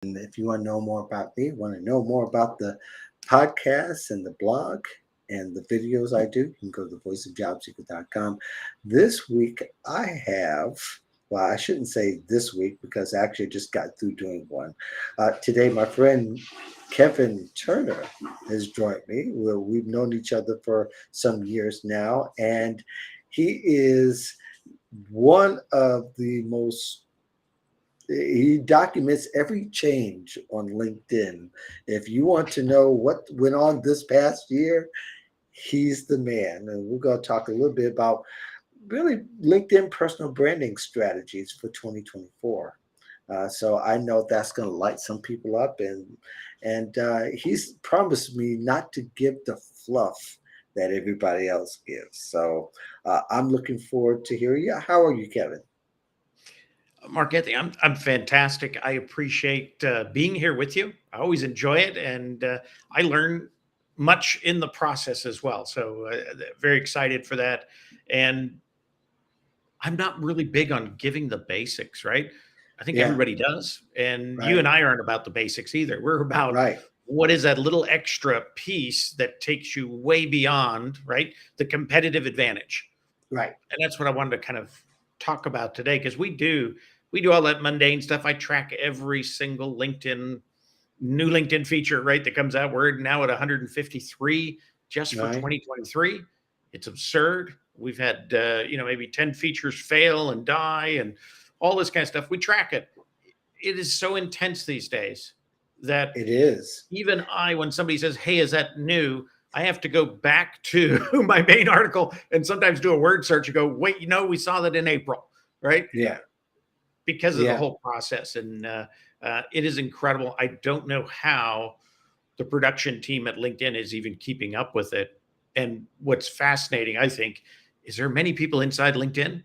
And if you want to know more about me, want to know more about the podcast and the blog and the videos I do, you can go to thevoiceofjobseeker.com. This week I have, well, I shouldn't say this week because I actually just got through doing one. Today, my friend Kevin Turner has joined me. We've known each other for some years now, and he is one of the most he documents every change on LinkedIn. If you want to know what went on this past year, he's the man. And we're going to talk a little bit about really LinkedIn personal branding strategies for 2024. So I know that's going to light some people up, and he's promised me not to give the fluff that everybody else gives. So I'm looking forward to hearing you. How are you, Kevin? Mark Anthony, I'm fantastic. I appreciate being here with you. I always enjoy it, and I learn much in the process as well. So very excited for that. And I'm not really big on giving the basics, right? I think Yeah, everybody does, and you right, and I aren't about the basics either. We're about right, what is that little extra piece that takes you way beyond, right? The competitive advantage. right. And that's what I wanted to kind of talk about today because we do all that mundane stuff. I track every single new LinkedIn feature, right, that comes out. We're now at 153 just for Right. 2023. It's absurd. We've had maybe 10 features fail and die and all this kind of stuff. We track it. It is so intense these days that It is. even when somebody says, "Hey, is that new?" I have to go back to my main article and sometimes do a word search and go, "Wait, we saw that in April," right? Yeah. Because of the Yeah. whole process, and it is incredible. I don't know how the production team at LinkedIn is even keeping up with it. And what's fascinating, I think, is there are many people inside LinkedIn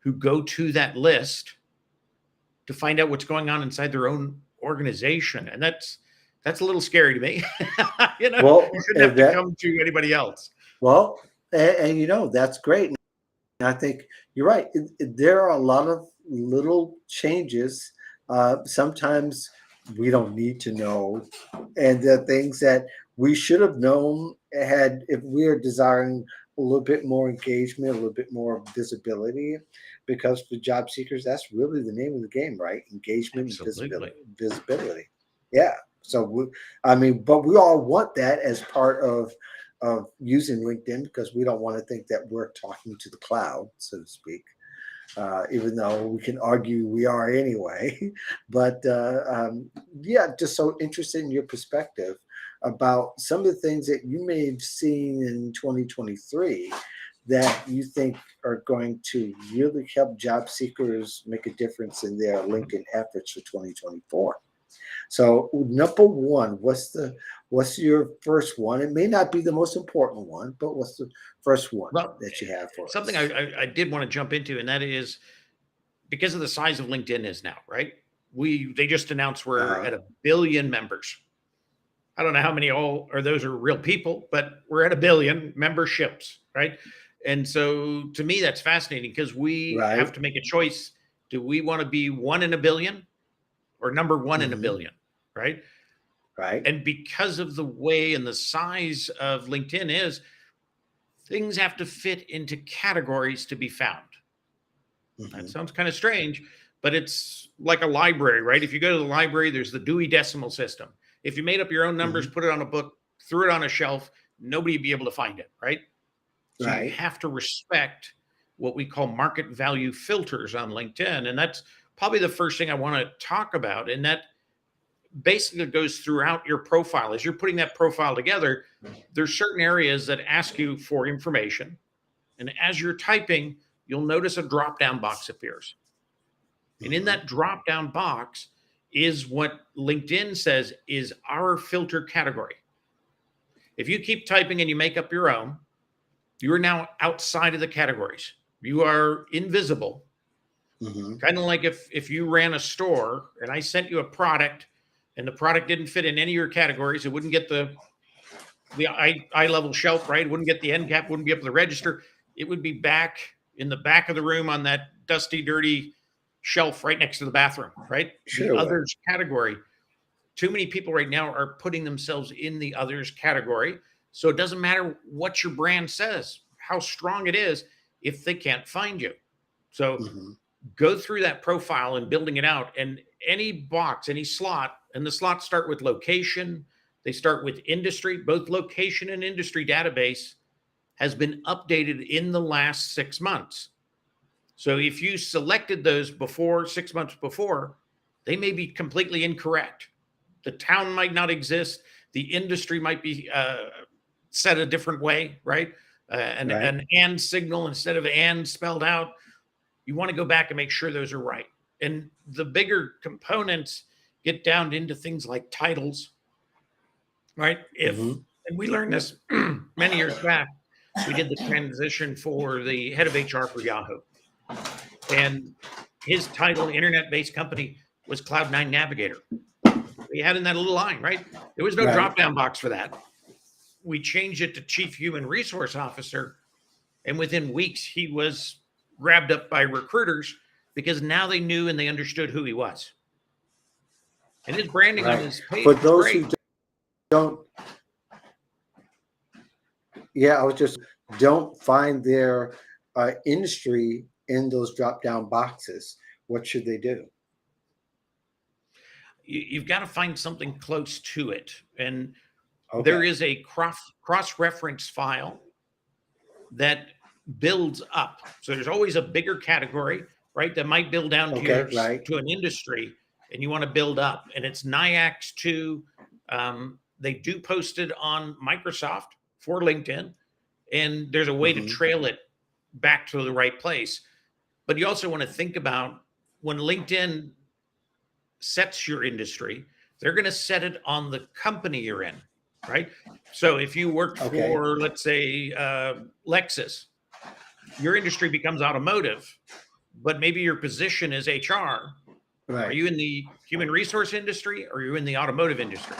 who go to that list to find out what's going on inside their own organization, and that's a little scary to me. You Well, shouldn't have and to that come to anybody else. well, and that's great. And I think you're right. There are a lot of little changes. Sometimes we don't need to know, and the things that we should have known had if we are desiring a little bit more engagement, a little bit more visibility, because for job seekers, that's really the name of the game, right? Engagement and Absolutely. visibility. Yeah. So I mean, but we all want that as part of using LinkedIn because we don't want to think that we're talking to the cloud, so to speak. Even though we can argue we are anyway. But yeah, just so interested in your perspective about some of the things that you may have seen in 2023 that you think are going to really help job seekers make a difference in their LinkedIn efforts for 2024. So number one, what's your first one? It may not be the most important one, but what's the first one Well, that you have for something us? I did want to jump into, and that is because of the size of LinkedIn is now, right? They just announced we're Uh-huh. at 1 billion members. I don't know how many all or those are real people, but we're at 1 billion memberships, right? And so to me, that's fascinating because we have Right. to make a choice. Do we want to be one in 1 billion or number one in a Hmm. billion, right? Right. And because of the way and the size of LinkedIn is, things have to fit into categories to be found. That Hmm. sounds kind of strange, but it's like a library, right? If you go to the library, there's the Dewey Decimal System. If you made up your own numbers, Hmm. put it on a book, threw it on a shelf, nobody would be able to find it, right? So you Right. have to respect what we call market value filters on LinkedIn. And that's probably the first thing I want to talk about. And that basically goes throughout your profile. As you're putting that profile together, there's certain areas that ask you for information. And as you're typing, you'll notice a drop down box appears. And in Hmm. that drop down box is what LinkedIn says is our filter category. If you keep typing and you make up your own, you are now outside of the categories. You are invisible. Hmm. Kind of like if you ran a store and I sent you a product and the product didn't fit in any of your categories, it wouldn't get the eye level shelf, right? It wouldn't get the end cap, wouldn't be up to the register. It would be back in the back of the room on that dusty, dirty shelf right next to the bathroom, right? The Sure. What? others category. too many people right now are putting themselves in the others category. So it doesn't matter what your brand says, how strong it is, if they can't find you. So Mhm. go through that profile and building it out. And any box, any slot, and the slots start with location, they start with industry, both location and industry database has been updated in the last 6 months. So if you selected those before 6 months before, they may be completely incorrect. The town might not exist. The industry might be set a different way, right? Right. An and signal instead of and spelled out. You want to go back and make sure those are right. And the bigger components get down into things like titles, right? Mhm. And we learned this many years back, we did the transition for the head of HR for Yahoo. And his title, internet-based company, was Cloud9 Navigator. We had in that little line, right? There was no Right. drop-down box for that. We changed it to Chief Human Resource Officer, and within weeks he was grabbed up by recruiters because now they knew and they understood who he was. And his branding on Right. his page For was those great. who don't, I was just don't find their industry in those drop down boxes. What should they do? You've got to find something close to it. And there Okay. is a cross-reference file that builds up. So there's always a bigger category, right? That might build down to Okay. Right. to an industry, and you want to build up. And it's NIAX 2. They do post it on Microsoft for LinkedIn, and there's a way to Mhm. trail it back to the right place. But you also want to think about when LinkedIn sets your industry, they're going to set it on the company you're in, right? So if you work Okay. for, let's say, Lexus, your industry becomes automotive, but maybe your position is HR. Are Right. you in the human resource industry or are you in the automotive industry?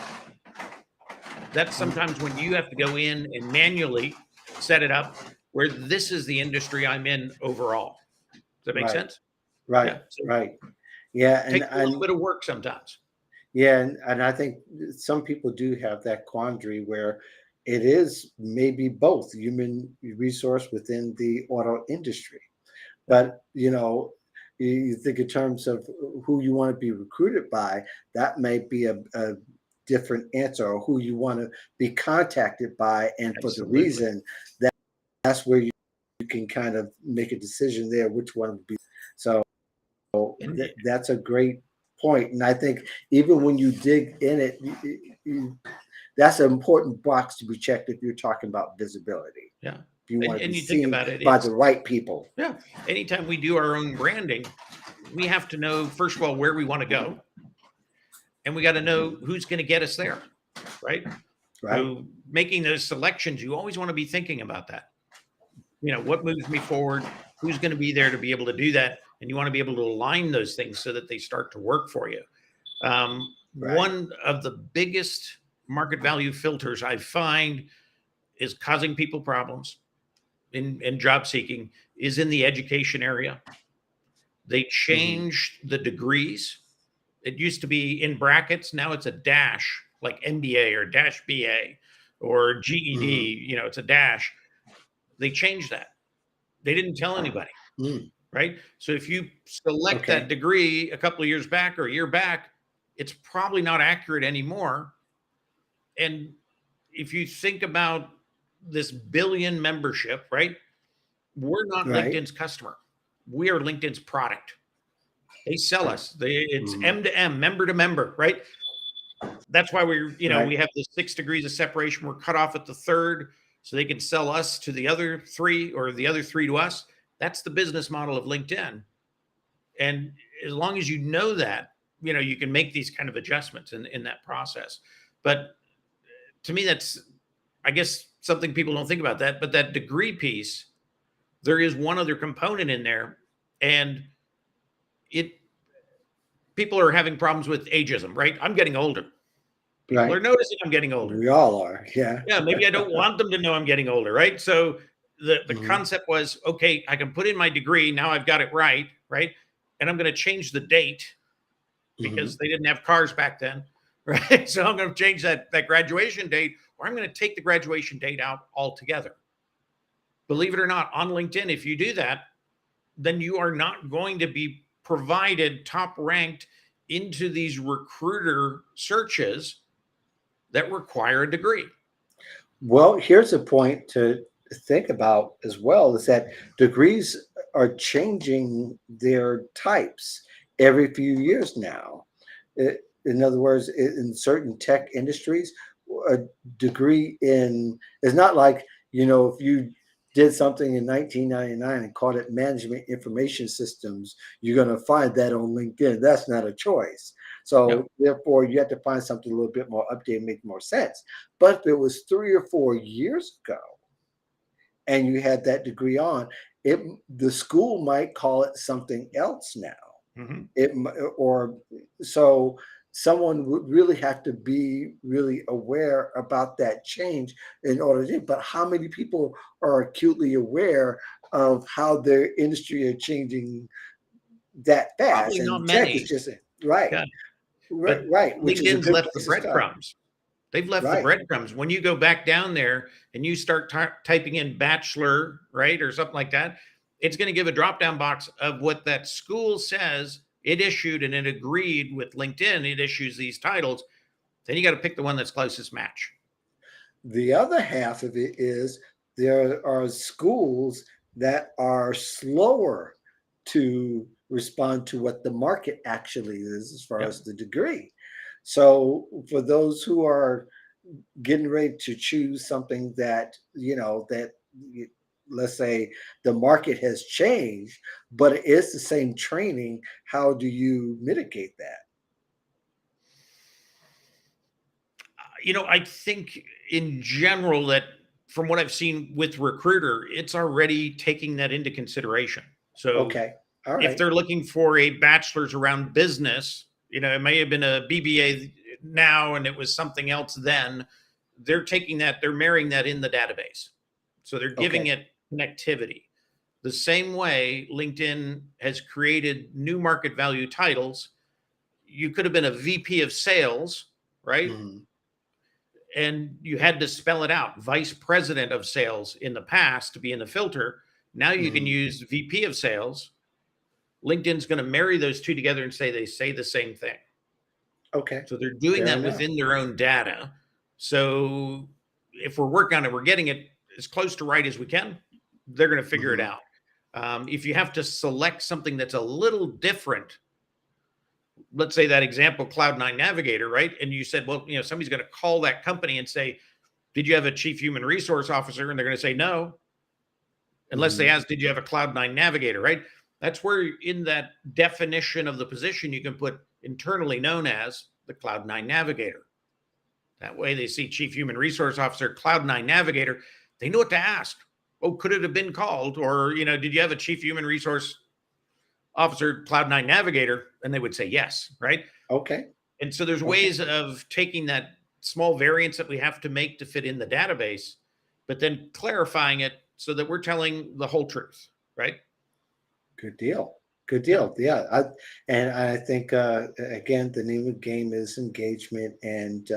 That's sometimes when you have to go in and manually set it up where this is the industry I'm in overall. Does that make Right. sense? Right. Yeah. So Right. Yeah. it takes a little bit of work sometimes. Yeah, and I think some people do have that quandary where it is maybe both human resource within the auto industry. But you think in terms of who you want to be recruited by, that may be a different answer, or who you want to be contacted by, and for the Absolutely. reason that that's where you can kind of make a decision there, which one would be. So And that's a great point. And I think even when you dig in it, that's an important box to be checked if you're talking about visibility. yeah. If you want to And be you think seen about it, by it's the right people. yeah. Anytime we do our own branding, we have to know, first of all, where we want to go. And we got to know who's going to get us there, right? Right. So making those selections, you always want to be thinking about that. What moves me forward? Who's going to be there to be able to do that? And you want to be able to align those things so that they start to work for you. Right. One of the biggest market value filters I find is causing people problems in job seeking is in the education area. They changed the degrees. It used to be in brackets. Now it's a dash, like MBA or dash BA or GED. It's a dash. They changed that. They didn't tell anybody, Mm. right? So if you select Okay. that degree a couple of years back or a year back, it's probably not accurate anymore. And if you think about this billion membership, right? We're not Right. LinkedIn's customer. We are LinkedIn's product. They sell us. It's Mhm. M to M, member to member, right? That's why we Right. have the 6 degrees of separation. We're cut off at the third, so they can sell us to the other 3 or the other 3 to us. That's the business model of LinkedIn. And as long as you know that, you can make these kind of adjustments in that process. But to me, that's, I guess, something people don't think about that. But that degree piece, there is one other component in there, and people are having problems with ageism, right? I'm getting older. People are Right. noticing I'm getting older. We all are. Yeah. Yeah, maybe I don't want them to know I'm getting older, right? So the Mhm. concept was, okay, I can put in my degree. Now I've got it right? And I'm going to change the date because Mhm. they didn't have cars back then, right? So I'm going to change that graduation date, or I'm going to take the graduation date out altogether. Believe it or not, on LinkedIn, if you do that, then you are not going to be provided top ranked into these recruiter searches that require a degree. Well, here's a point to think about as well, is that degrees are changing their types every few years now. In other words, in certain tech industries, a degree in is not like, if you did something in 1999 and called it management information systems, you're going to find that on LinkedIn. That's not a choice. So Yep. therefore, you have to find something a little bit more updated, make more sense. But if it was 3 or 4 years ago and you had that degree on, the school might call it something else now. Or so someone would really have to be really aware about that change in order to. But how many people are acutely aware of how their industry are changing that fast? Probably not And tech is many. just right, Yeah. right, But right, which is a LinkedIn's good left the place to start. breadcrumbs. They've left the Right. breadcrumbs. When you go back down there and you start typing in bachelor, right, or something like that, it's going to give a drop down box of what that school says it issued, and it agreed with LinkedIn. It issues these titles. Then you got to pick the one that's closest match. The other half of it is there are schools that are slower to respond to what the market actually is as far Yep. as the degree. So for those who are getting ready to choose something that, let's say the market has changed, but it is the same training, how do you mitigate that? I think in general that from what I've seen with Recruiter, it's already taking that into consideration. So Okay. All if right. they're looking for a bachelor's around business, it may have been a BBA now and it was something else then. They're taking that, they're marrying that in the database. So they're giving Okay. it connectivity. The same way LinkedIn has created new market value titles. You could have been a VP of sales, right? Mhm. And you had to spell it out, vice president of sales in the past to be in the filter. Now you can Mhm. use VP of sales. LinkedIn's going to marry those two together and say they say the same thing. Okay. So they're doing Fair that enough. within their own data. So if we're working on it, we're getting it as close to right as we can. They're going to figure it Mhm. out. If you have to select something that's a little different, let's say that example, Cloud9 Navigator, right? And you said, well, somebody's going to call that company and say, did you have a chief human resource officer? And they're going to say no, unless they Mhm. ask, did you have a Cloud9 Navigator, right? That's where in that definition of the position, you can put internally known as the Cloud9 Navigator. That way they see chief human resource officer, Cloud9 Navigator. They know what to ask. Oh, could it have been called? Or, did you have a chief human resource officer, Cloud9 Navigator? And they would say yes, right? Okay. And so there's Okay. ways of taking that small variance that we have to make to fit in the database, but then clarifying it so that we're telling the whole truth, right? Good deal. Good Yeah. deal. Yeah. I think again, the name of the game is engagement and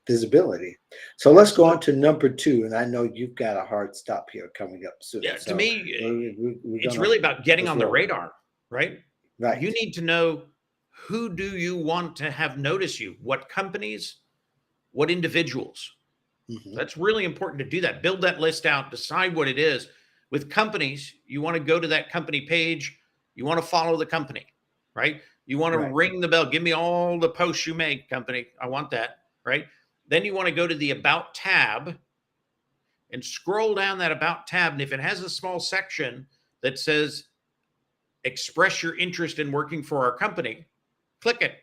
visibility. So let's go on Absolutely. to number 2. And I know you've got a hard stop here coming up soon. Yeah. To So me, we're it's gonna really about getting let's on the roll. radar, right? You Right. need to know, who do you want to have notice you? What companies, what individuals? Hmm. That's really important to do that. Build that list out, decide what it is. With companies, you want to go to that company page, you want to follow the company, right? You want to Right. ring the bell. Give me all the posts you make, company. I want that, right? Then you want to go to the About tab and scroll down that About tab. And if it has a small section that says express your interest in working for our company, click it.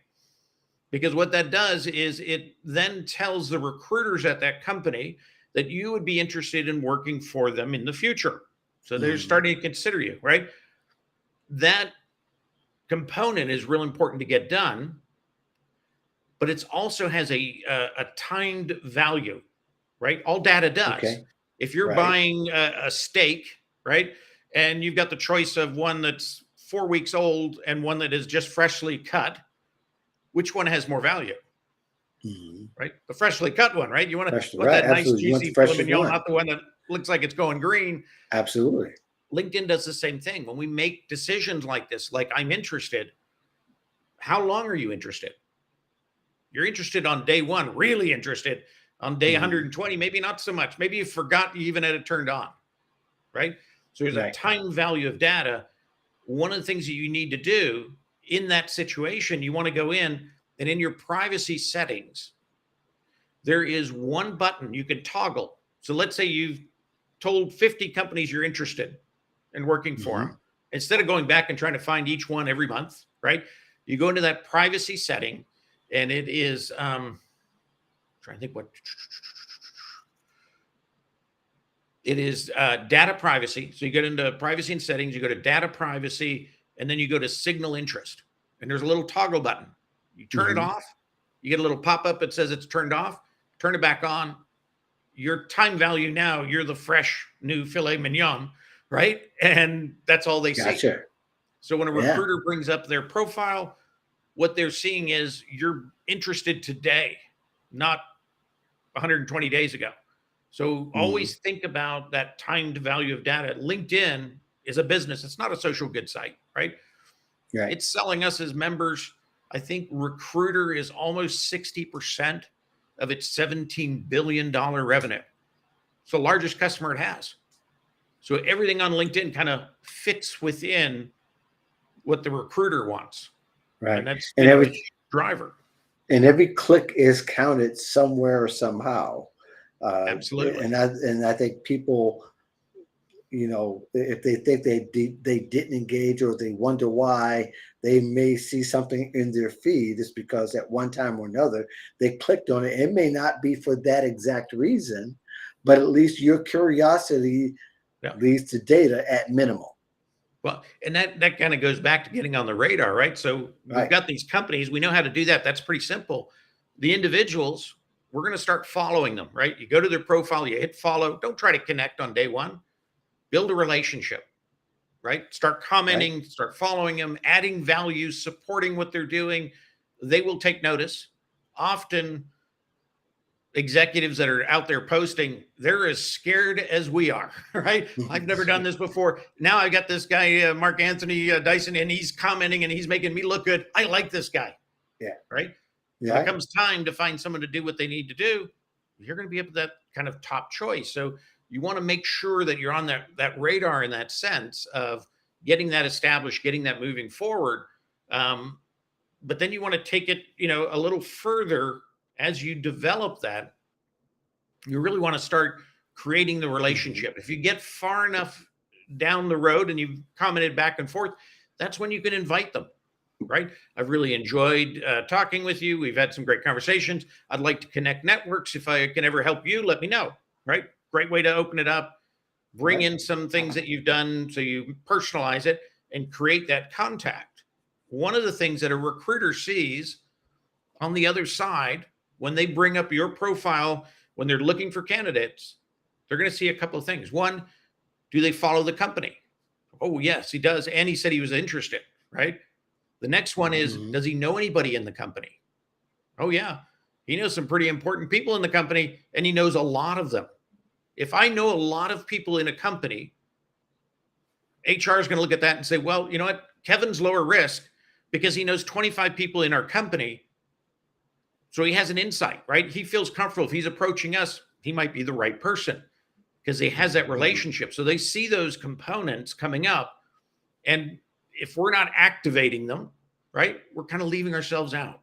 Because what that does is it then tells the recruiters at that company that you would be interested in working for them in the future. So they're Hmm. starting to consider you, right? That component is real important to get done, but it also has a timed value, right? All data does. Okay. If you're Right. buying a steak, right, and you've got the choice of one that's 4 weeks old and one that is just freshly cut, which one has more value, Mhm. right? The freshly cut one, right? You want Right, that nice absolutely. You want the juicy filet freshest mignon, one. not the one that looks like it's going green. Absolutely. LinkedIn does the same thing. When we make decisions like this, like I'm interested, how long are you interested? You're interested on day one, really interested. On day Mhm. 120, maybe not so much. Maybe you forgot you even had it turned on, right? So there's a Right. time value of data. One of the things that you need to do in that situation, you want to go in and in your privacy settings, there is one button you can toggle. So let's say you've told 50 companies you're interested in working for them. Mhm. Instead of going back and trying to find each one every month, right? You go into that privacy setting, and it is trying to think what it is, data privacy. So you get into privacy and settings, you go to data privacy, and then you go to signal interest. And there's a little toggle button. You turn it Mhm. off, you get a little pop up that says it's turned off, turn it back on. Your time value now, you're the fresh new filet mignon, right? And that's all they see. Gotcha. So when a Yeah. recruiter brings up their profile, what they're seeing is you're interested today, not 120 days ago. So Mhm. always think about that timed value of data. LinkedIn is a business, it's not a social good site, right? Right. It's selling us as members. I think Recruiter is almost 60% of its $17 billion revenue. It's the largest customer it has. So everything on LinkedIn kind of fits within what the recruiter wants. And Right. that's, And a every huge driver. and every click is counted somewhere or somehow. Absolutely. And I think people, if they think they didn't engage or they wonder why, they may see something in their feed. It's because at one time or another they clicked on it. It may not be for that exact reason, but at least your curiosity Yeah. leads to data at minimal. Well, and that kind of goes back to getting on the radar, right? So we've Right. got these companies, we know how to do that. That's pretty simple. The individuals, we're going to start following them, right? You go to their profile, you hit follow. Don't try to connect on day one. Build a relationship, right? Start Right. commenting, start following them, adding value, supporting what they're doing. They will take notice. Often executives that are out there posting, they're as scared as we are, right? I've never done this before. Now I got this guy, Mark Anthony Dyson, and he's commenting and he's making me look good. I like this guy, Yeah. right? When it Yeah. comes time to find someone to do what they need to do, you're going to be up that kind of top choice. So you want to make sure that you're on that radar in that sense of getting that established, getting that moving forward. Um, but then you want to take it, a little further as you develop that. You really want to start creating the Mhm. relationship. If you get far enough down the road and you've commented back and forth, that's when you can invite them, right? I've really enjoyed talking with you. We've had some great conversations. I'd like to connect networks. If I can ever help you, let me know, right? Great way to open it up. Bring Right. in some things that you've done so you personalize it and create that contact. One of the things that a recruiter sees on the other side, when they bring up your profile, when they're looking for candidates, they're going to see a couple of things. One, do they follow the company? Oh, yes, he does. And he said he was interested, right? The next one is, Mhm. does he know anybody in the company? Oh, yeah. He knows some pretty important people in the company and he knows a lot of them. If I know a lot of people in a company, HR is going to look at that and say, well, you know what? Kevin's lower risk because he knows 25 people in our company. So he has an insight, right? He feels comfortable. If he's approaching us, he might be the right person because he has that Mhm. relationship. So they see those components coming up. And if we're not activating them, right, we're kind of leaving ourselves out.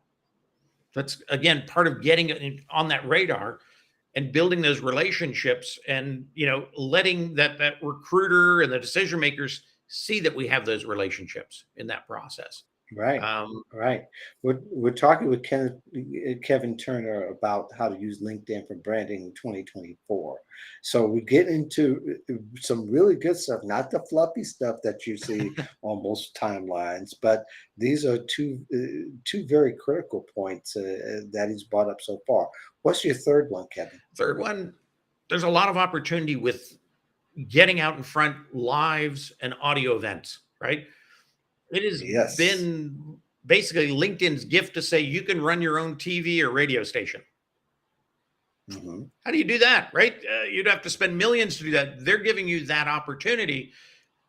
That's again part of getting on that radar and building those relationships and letting that recruiter and the decision makers see that we have those relationships in that process. Right, Um, right. We're talking with Kevin Turner about how to use LinkedIn for branding in 2024. So we get into some really good stuff, not the fluffy stuff that you see on most timelines, but these are two very critical points that he's brought up so far. What's your third one, Kevin? Third one, there's a lot of opportunity with getting out in front lives and audio events, right? It has Yes. been basically LinkedIn's gift to say you can run your own TV or radio station. Mm-hmm. How do you do that, right? You'd have to spend millions to do that. They're giving you that opportunity.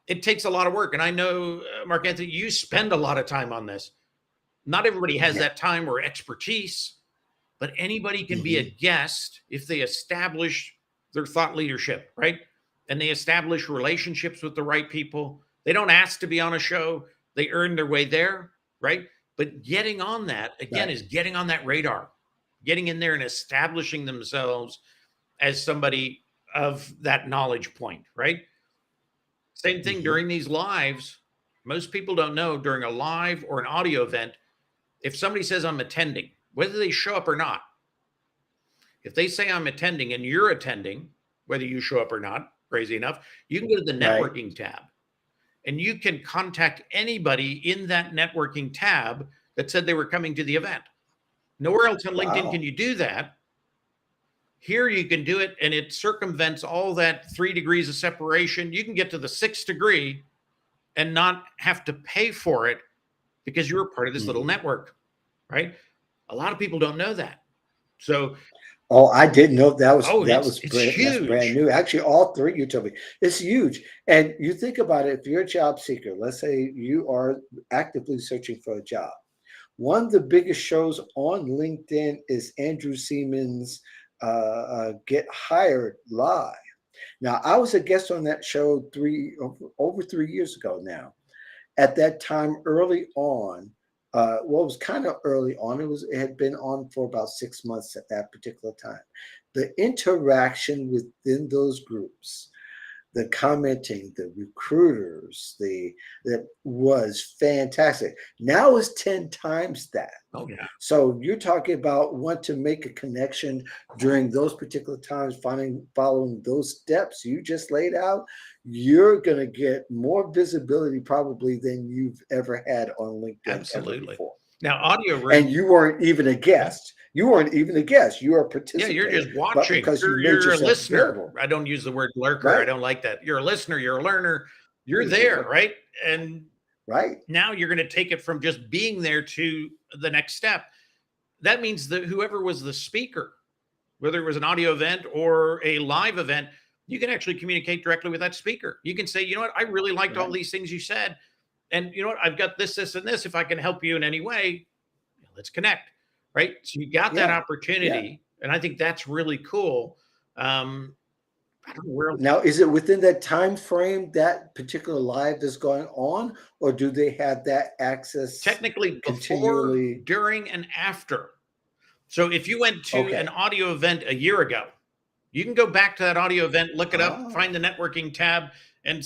It takes a lot of work. And I know, Mark Anthony, you spend a lot of time on this. Not everybody has Yeah. that time or expertise, but anybody can be a Mm-hmm. guest if they establish their thought leadership, right? And they establish relationships with the right people. They don't ask to be on a show, they earn their way there, right? But getting on that, again, Right. is getting on that radar, getting in there and establishing themselves as somebody of that knowledge point, right? Same thing Mm-hmm. during these lives. Most people don't know during a live or an audio event, if somebody says I'm attending, whether they show up or not, if they say I'm attending and you're attending, whether you show up or not, crazy enough, you can go to the Right. networking tab and you can contact anybody in that networking tab that said they were coming to the event. Nowhere else on LinkedIn can Wow. you do that. Here you can do it and it circumvents all that 3 degrees of separation. You can get to the 6th degree and not have to pay for it because you're a part of this little Mm-hmm. network, right? A lot of people don't know that. So, Oh, I didn't know oh, it's that's brand huge. new. Actually, all three you told me. It's huge. And you think about it, if you're a job seeker, let's say you are actively searching for a job. One of the biggest shows on LinkedIn is Andrew Siemens Get Hired Live. Now, I was a guest on that show over 3 years ago now. At that time, early on, well, it was kind of early on. It had been on for about 6 months at that particular time. The interaction within those groups, the commenting, the recruiters, that was fantastic. Now it's 10 times that. Oh, yeah. So you're talking about want to make a connection during those particular times, following those steps you just laid out, you're going to get more visibility probably than you've ever had on LinkedIn ever Absolutely. before. Now, audio And rooms, you weren't even a guest. You weren't even a guest. You were a yeah, you're participator, just but watching. because you made You're a yourself listener. available, I don't use the word lurker. I right? don't like that. You're a listener. You're a learner. You're There you there, go. right? And Right. now you're going to take it from just being there to the next step. That means that whoever was the speaker, whether it was an audio event or a live event, you can actually communicate directly with that speaker. You can say, you know what, I really liked all Right. these things you said. And you know what, I've got this, this, and this. If I can help you in any way, let's connect. Right. So you got that Yeah. Yeah. opportunity. And I think that's really cool. I don't know where else. Now, is it within that time frame that particular live is going on, or do they have that access Technically before, continually? during, and after. So if you went to an Okay. audio event a year ago, you can go back to that audio event, look it up, find Oh, the networking tab, and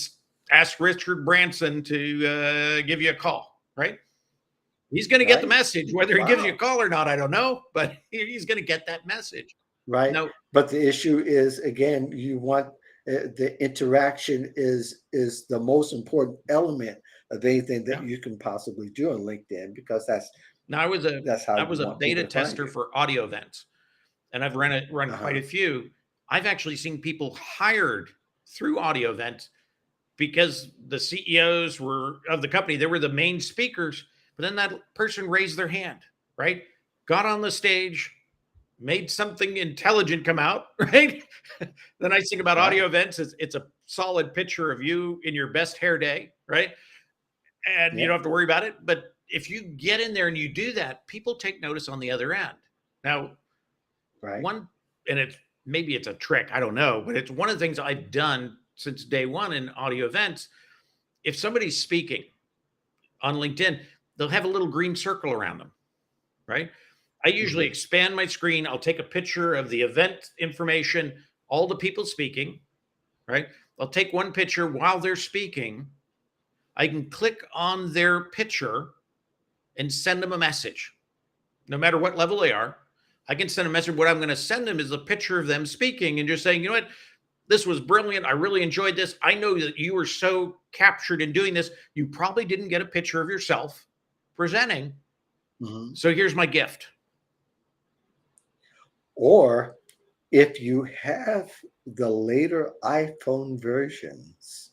ask Richard Branson to give you a call, right? He's going to get the right. message. Whether he gives you a Wow. call or not, I don't know, but he's going to get that message. Right. No, But the issue is, again, you want the interaction is the most important element of anything that yeah. you can possibly do on LinkedIn, because Now that's how I you was a want people beta to find tester you. for audio events, and I've run quite Uh-huh. a few. I've actually seen people hired through audio events because the CEOs were of the company, they were the main speakers, but then that person raised their hand, right? Got on the stage, made something intelligent come out, right? The nice thing about audio Right. events is it's a solid picture of you in your best hair day, right? And you Yeah. don't have to worry about it. But if you get in there and you do that, people take notice on the other end. Now, Right. one, and it's maybe it's a trick, I don't know, but it's one of the things I've done since day one in audio events. If somebody's speaking on LinkedIn, they'll have a little green circle around them, right? I usually Hmm. expand my screen. I'll take a picture of the event information, all the people speaking, right? I'll take one picture while they're speaking. I can click on their picture and send them a message, no matter what level they are. I can send a message. What I'm going to send them is a picture of them speaking and just saying, you know what, this was brilliant. I really enjoyed this. I know that you were so captured in doing this. You probably didn't get a picture of yourself presenting. Hmm. So here's my gift. Or if you have the later iPhone versions,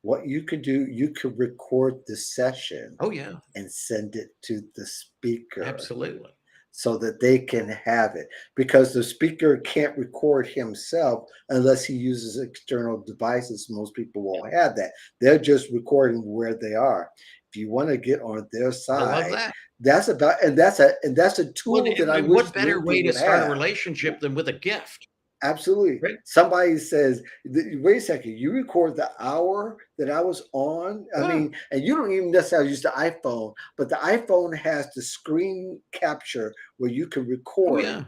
what you could do, you could record the session Oh yeah, and send it to the speaker absolutely. so that they can have it, because the speaker can't record himself unless he uses external devices. Most people Yeah, won't have that. They're just recording where they are. If you want to get on their I love side, that. that's a Well, tool that I and wish what better way LinkedIn to would start a have. relationship than with a gift, Absolutely. right? Somebody says, wait a second, you record the hour that I was on? I Yeah. mean, and you don't even necessarily use the iPhone, but the iPhone has the screen capture where you can Oh record yeah.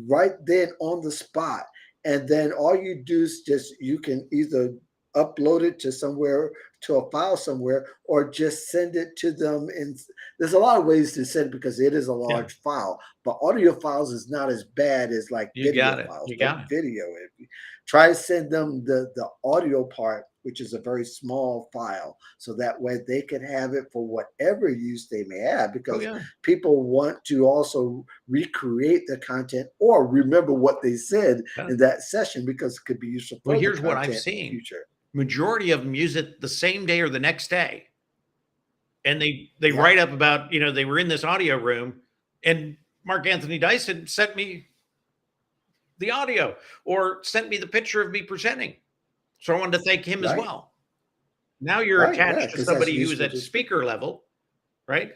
right then on the spot. And then all you do is just, you can either upload it to somewhere, to a file somewhere, or just send it to them. And there's a lot of ways to send it because it is a Yeah. large file, but audio files is not as bad as like You video got it. files. You Don't got it. video it. Try to send them the audio part, which is a very small file, so that way they can have it for whatever use they may have, Oh because yeah. people want to also recreate the content or remember what they said Yeah. in that session, because it could be used for Well, further here's what I've content in the seen. future. Majority of them use it the same day or the next day. And they Yeah, write up about, they were in this audio room and Mark Anthony Dyson sent me the audio or sent me the picture of me presenting. So I wanted to thank him as right, well. Now you're right, yeah, attached to because that's somebody who is useful at to speak. speaker level, right?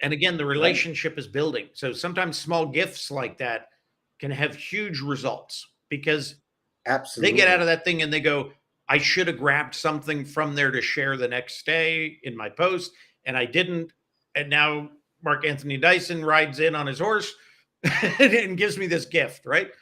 And again, the Right, relationship is building. So sometimes small gifts like that can have huge results because they get out absolutely. of that thing and they go, I should have grabbed something from there to share the next day in my post, and I didn't. And now Mark Anthony Dyson rides in on his horse and gives me this gift, right?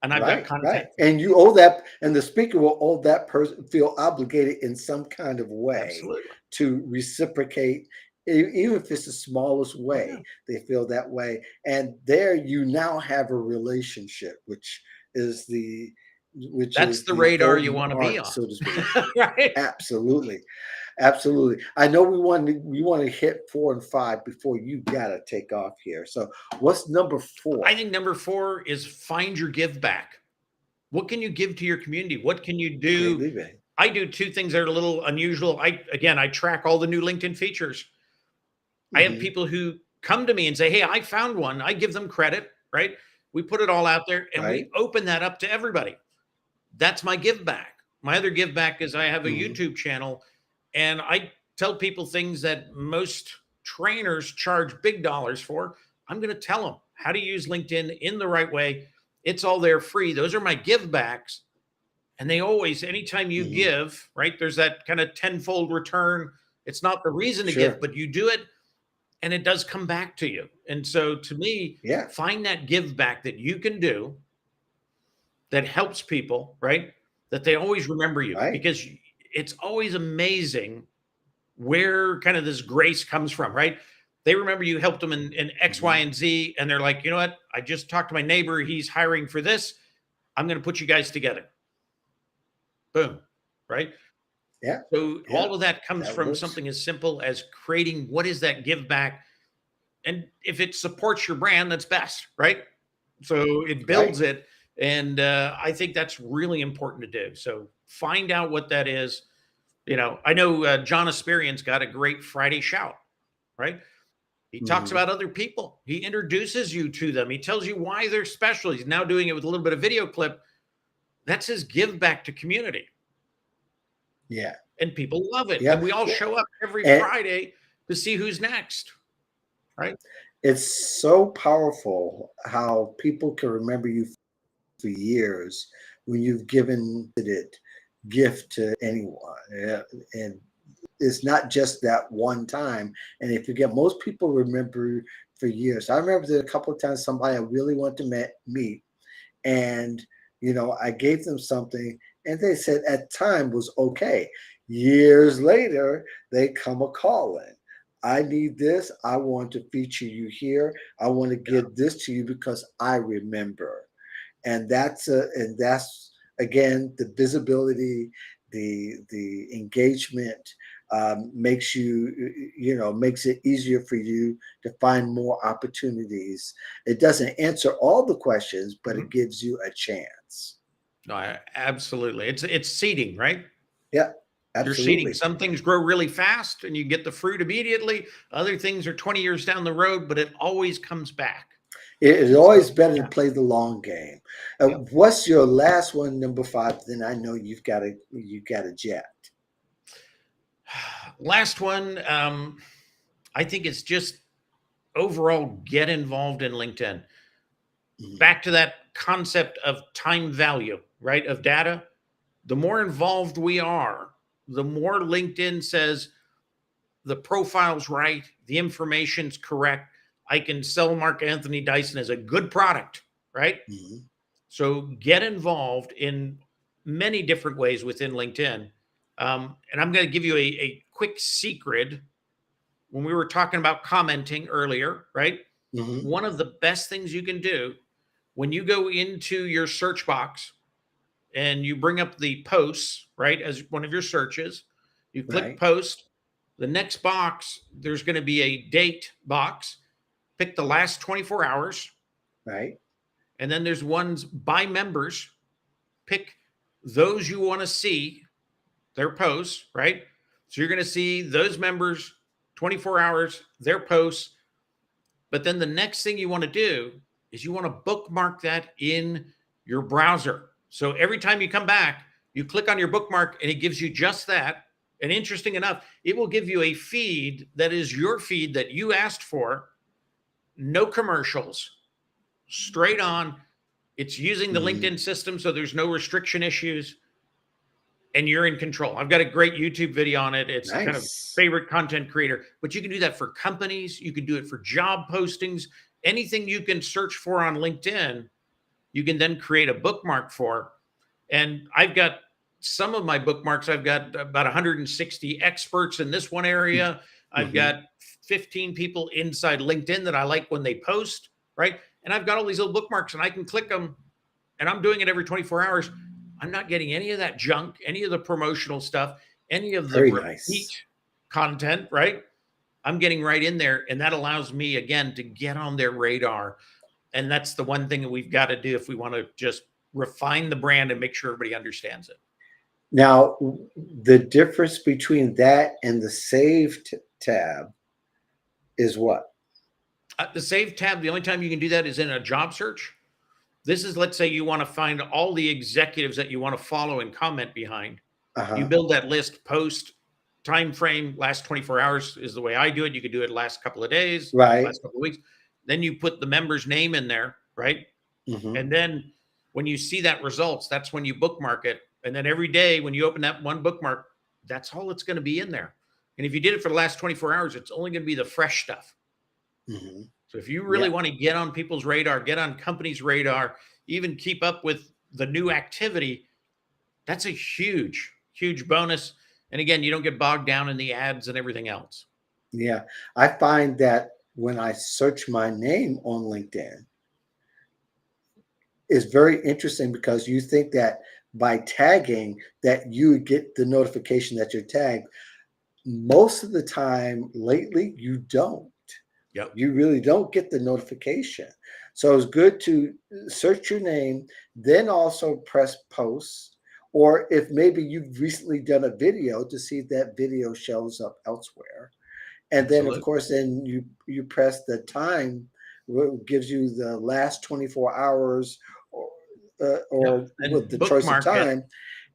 And I've got Right, content right. for And you owe that, and the speaker will owe that person, feel obligated in some kind of that. way Absolutely. to reciprocate, even if it's the smallest Oh, yeah. way, they feel that way. And there you now have a relationship, is the which That's is the the radar you golden want to be arc, on. so to speak. Right. Absolutely. Absolutely. I know we want to hit 4 and 5 before you gotta take off here. So what's number I 4? think number 4 is find your give back. What can you give to your community? What can you Great do? leaving. I do two things that are a little unusual. I track all the new LinkedIn features. I have Hmm. people who come to me and say, "Hey, I found one." I give them credit, right? We put it all out there and we Right. open that up to everybody. That's my give back. My other give back is I have a Hmm. YouTube channel and I tell people things that most trainers charge big dollars for. I'm going to tell them how to use LinkedIn in the right way. It's all there free. Those are my give backs. And they always, anytime you Hmm. give, right, there's that kind of tenfold return. It's not the reason to give, Sure. but you do it and it does come back to you. And so to me, Yeah. find that give back that you can do that helps people, right? That they always remember you Right. because it's always amazing where kind of this grace comes from, right? They remember you helped them in X, Y, Mhm. and Z, and they're like, you know what? I just talked to my neighbor. He's hiring for this. I'm going to put you guys together. Boom. Right. Yeah. So Yeah. all of that comes That from works. something as simple as creating what is that give back. And if it supports your brand, that's best, right? So it Right. builds it. And I think that's really important to do. So find out what that is. I know John Asperian's got a great Friday shout, right? He talks Hmm. about other people. He introduces you to them. He tells you why they're special. He's now doing it with a little bit of video clip. That's his give back to community. Yeah. And people love it. And Yeah. we all Well, show up every and Friday to see who's next, right? it's so powerful how people can remember you for years when you've given it gift to anyone. Yeah. And it's not just that one time. And if you get, most people remember for years. I remember that a couple of times somebody I really want to meet, and I gave them something and they said at time was okay. Years later they come a calling, I need this, I want to feature you here, I want to Yeah. give this to you because I remember. And that's again the visibility, the engagement, makes it easier for you to find more opportunities. It doesn't answer all the questions, but Mhm. it gives you a chance. No, absolutely. It's seeding, right? Yeah, You're seeding. Absolutely. Some things grow really fast and you get the fruit immediately. Other things are 20 years down the road, but it always comes back. It's So, always better to yeah. play the long game. Yep. What's your last one, number 5? Then I know you got a jet. Last one, I think it's just overall get involved in LinkedIn. Mhm. Back to that concept of time value, right? Of data. The more involved we are, the more LinkedIn says the profile's right, the information's correct. I can sell Mark Anthony Dyson as a good product, right? Mhm. So get involved in many different ways within LinkedIn. And I'm going to give you a quick secret. When we were talking about commenting earlier, right? Mhm. One of the best things you can do when you go into your search box and you bring up the posts, right, as one of your searches, you click Right. post. The next box, there's going to be a date box. Pick the last 24 hours. Right. And then there's ones by members. Pick those you want to see their posts, right? So you're going to see those members 24 hours, their posts. But then the next thing you want to do is you want to bookmark that in your browser. So every time you come back, you click on your bookmark and it gives you just that. And interesting enough, it will give you a feed that is your feed that you asked for, no commercials, straight on. It's using the Mhm. LinkedIn system, so there's no restriction issues and you're in control. I've got a great YouTube video on it. It's kind of Nice. favorite content creator, but you can do that for companies. You can do it for job postings, anything you can search for on LinkedIn, you can then create a bookmark for. And I've got some of my bookmarks, I've got about 160 experts in this one area. I've Mhm. got 15 people inside LinkedIn that I like when they post, right? And I've got all these little bookmarks and I can click them and I'm doing it every 24 hours. I'm not getting any of that junk, any of the promotional stuff, any of the Very repeat nice. content, right? I'm getting right in there. And that allows me, again, to get on their radar. And that's the one thing that we've got to do if we want to just refine the brand and make sure everybody understands it. Now, the difference between that and the saved tab is what? The save tab, the only time you can do that is in a job search. This is, let's say you want to find all the executives that you want to follow and comment behind. You Uh-huh. build that list post time frame, last 24 hours is the way I do it. You could do it last couple of days, Right. last couple of weeks. Then you put the member's name in there, right? Mhm. And then when you see that results, that's when you bookmark it. And then every day when you open that one bookmark, that's all it's going to be in there. And if you did it for the last 24 hours, it's only going to be the fresh stuff. Mhm. So if you really Yeah. want to get on people's radar, get on companies' radar, even keep up with the new activity, that's a huge, huge bonus. And again, you don't get bogged down in the ads and everything else. Yeah. I find that when I search my name on LinkedIn, it's very interesting because you think that by tagging that you would get the notification that you're tagged. Most of the time lately, you don't. Yep. You really don't get the notification. So it's good to search your name, then also press post, or if maybe you've recently done a video to see if that video shows up elsewhere. And then of Absolutely. course, then you press the time, gives you the last 24 hours Yep. or with And the choice of bookmark it. time,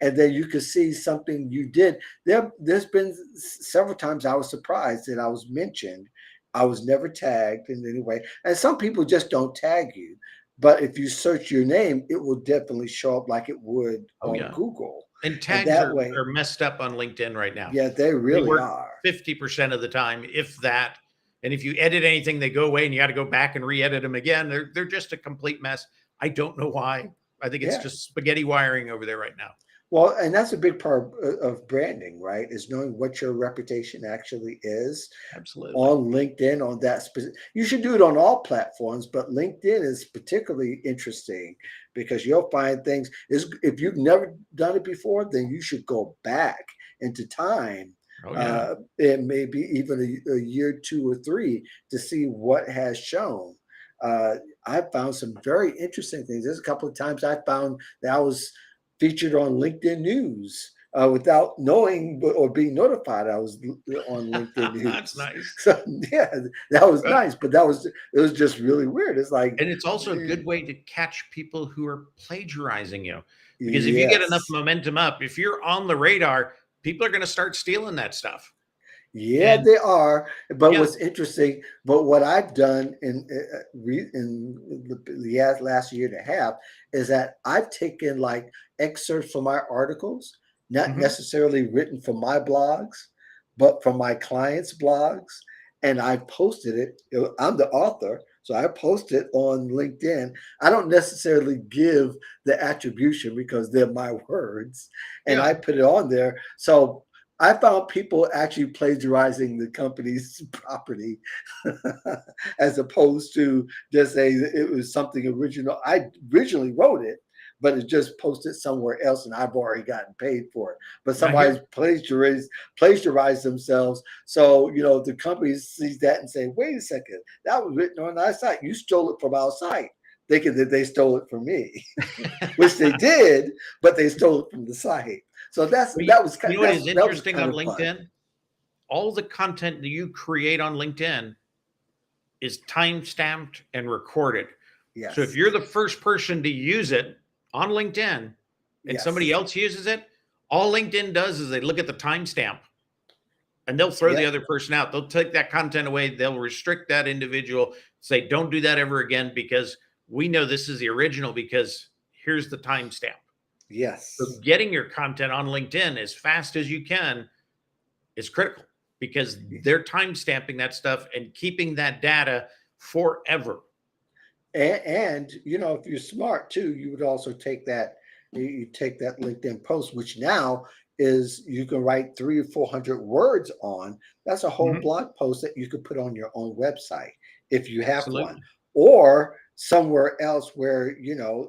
and then you can see something you did. There's been several times I was surprised that I was mentioned. I was never tagged in any way, and some people just don't tag you. But if you search your name, it will definitely show up like it would Oh, on yeah. Google, And and tags that are, way, are messed up on LinkedIn right now. yeah, they They really work are. 50% of the time, if that. And if you edit anything, they go away and you got to go back and re-edit them again. They're just a complete mess. I don't know why. I think it's Yeah. just spaghetti wiring over there right now. Well, and that's a big part of branding, right? Is knowing what your reputation actually is Absolutely. on LinkedIn, on that specific. You should do it on all platforms, but LinkedIn is particularly interesting because you'll find things. Is if you've never done it before, then you should go back into time, Oh, yeah. and maybe even a year, 2 or 3, to see what has shown. Uh, I found some very interesting things. There's a couple of times I found that I was featured on LinkedIn News without knowing or being notified I was on LinkedIn That's News. nice. So yeah, that was nice, but it was just really weird. It's like, And it's also a good way to catch people who are plagiarizing you. Because if you get enough yes. momentum up, if you're on the radar, people are going to start stealing that stuff. Yeah, And they are. But yeah, what's interesting, but what I've done in the last year and a half is that I've taken like excerpts from my articles, not mhm, necessarily written from my blogs, but from my clients' blogs, and I posted it. I'm the author, so I post it on LinkedIn. I don't necessarily give the attribution because they're my words, and I yeah. put it on there. So I found people actually plagiarizing the company's property as opposed to just saying it was something original. I originally wrote it, but it just posted somewhere else and I've already gotten paid for it. But I hear. somebody's plagiarized themselves. So, the company sees that and say, wait a second, that was written on our site. You stole it from our site, thinking that they stole it from me, which they did, but they stole it from the site. So Well, that was you know what is that was interesting kind on of fun. LinkedIn? All the content that you create on LinkedIn is time stamped and recorded. So if Yes, you're the first person to use it on LinkedIn and somebody yes, else uses it, all LinkedIn does is they look at the timestamp and they'll throw the yep, other person out. They'll take that content away. They'll restrict that individual, say, don't do that ever again because we know this is the original because here's the timestamp. So yes, getting your content on LinkedIn as fast as you can is critical because they're time stamping that stuff and keeping that data forever. and if you're smart too, you would also take that. You take that LinkedIn post, which now is you can write 300 or 400 words on. That's a whole Mhm. blog post that you could put on your own website if you have one, Absolutely. or somewhere else where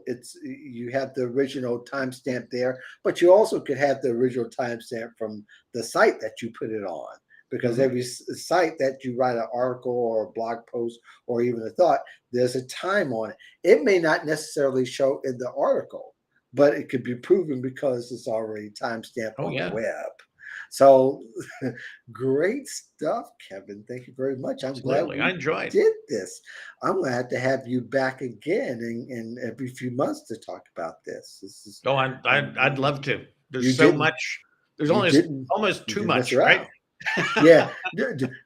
it's you have the original timestamp there, but you also could have the original timestamp from the site that you put it on. Because Mhm. every site that you write an article or a blog post or even a thought, there's a time on it. It may not necessarily show in the article, but it could be proven because it's already timestamped Oh, on the yeah. web. So great stuff, Kevin. Thank you very much. I'm glad Absolutely. I we enjoyed. did this. I'm glad to have you back again in every few months to talk about this. This is Oh, I'd love to. There's you so didn't much. There's you only didn't almost you too didn't mess much, right? around. Yeah,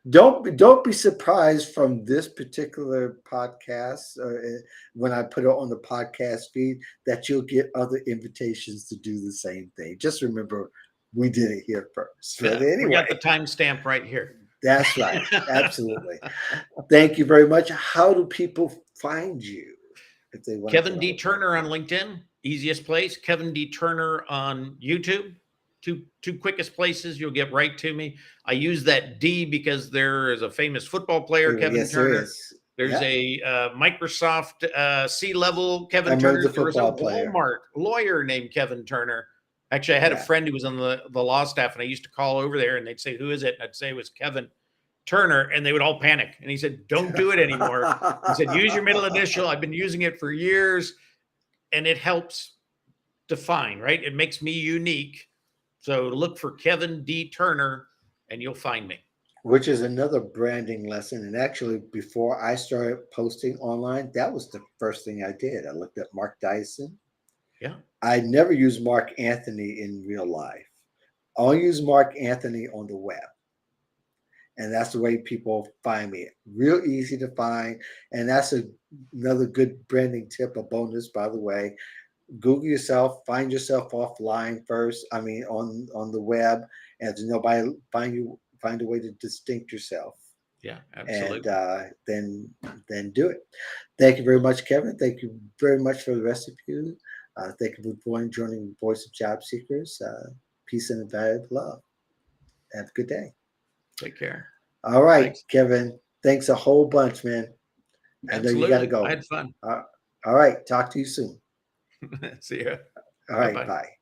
don't be surprised from this particular podcast when I put it on the podcast feed that you'll get other invitations to do the same thing. Just remember, we did it here first. But Yeah, we anyway, got the timestamp right here. that's right. Absolutely. Thank you very much. How do people find you if they want to Kevin D. connect with Turner you? on LinkedIn, easiest place. Kevin D. Turner on YouTube, two quickest places. You'll get right to me. I use that D because there is a famous football player, Kevin Yes, there Turner. is. There's Yeah, a Microsoft C-level I Kevin remember Turner. the There was a football player. Walmart lawyer named Kevin Turner. Actually, I had a Yeah. friend who was on the law staff, and I used to call over there, and they'd say, "Who is it?" And I'd say it was Kevin Turner, and they would all panic. And he said, "Don't do it anymore." He said, "Use your middle initial. I've been using it for years, and it helps define, right? It makes me unique. So look for Kevin D. Turner, and you'll find me." Which is another branding lesson. And actually, before I started posting online, that was the first thing I did. I looked at Mark Dyson. Yeah. I never used Mark Anthony in real life. I only use Mark Anthony on the web. And that's the way people find me. Real easy to find. And that's another good branding tip, a bonus, by the way. Google yourself, find yourself offline first. I mean, on the web, and to nobody find a way to distinct yourself, Yeah, and absolutely. then do it. Thank you very much, Kevin. Thank you very much for the rest of you. Thank you for joining Voice of Job Seekers. Peace and invaluable love. Have a good day. Take care. All right, Thanks. Kevin. Thanks a whole bunch, man. I know you got to Absolutely. I go. had fun. All right. Talk to you soon. See ya. All Bye right. bye. Bye.